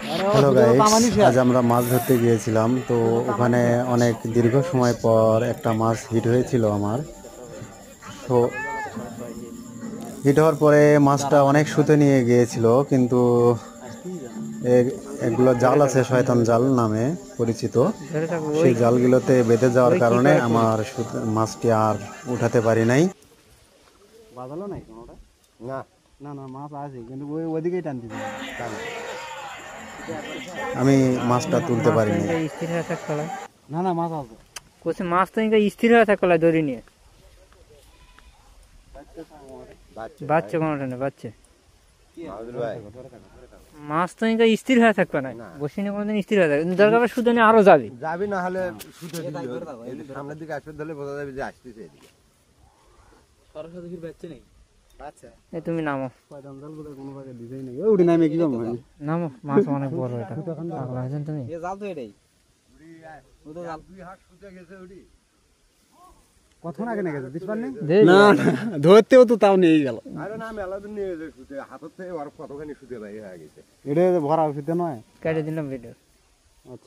Hello guys, আজ আমরা মাছ ধরতে গিয়েছিলাম। তো ওখানে অনেক দীর্ঘ সময় পর একটা মাছ হিট হয়েছিল আমার। তো হিট হওয়ার পরে মাছটা অনেক শুতে নিয়ে গিয়েছিল, কিন্তু এগুলো জাল আছে, শয়তান জাল নামে পরিচিত। সেই জালগুলোতে বেঁধে যাওয়ার কারণে আমার মাছটি আর উঠাতে পারি নাই। বাজালো নাই কোনোটা? না না না, মাছ আছে কিন্তু ওইদিকেই টানতে আমি মাছটা তুলতে পারিনি। স্থির হয়ে থাকতে হয়। না না, মাছ আছে। কোথায় মাছ তো স্থির হয়ে থাকতে হয় দড়ি নিয়ে। বাচ্চা কোনোটা না, বাচ্চা মাছ তো স্থির হয়ে থাকবে না, বসে নিয়ে কোনোদিন স্থির হয়ে থাকবে। দরকার শুধু নিয়ে আরো যাবে না হলে সামনের দিকে আসবে, ধরলে বোঝা যাবে যে আসতেছে এদিকে। সরাসরি বাচ্চা নেই। আচ্ছা তুমি নামো, নামো। মাছ অনেক বড়, এটা পাগলা হয়েছেন তুমি। জাল তো এটাই কখন আগে না গেছে না, ধরতেও তো তাও নিয়ে গেল। আরে না, মেলা দিন নিয়ে শুতে হাতের থেকে কতখানি শুতে হয়ে গেছে। এটা ভরা শুতে নয়, কেটে দিলাম ভিডিও। আচ্ছা।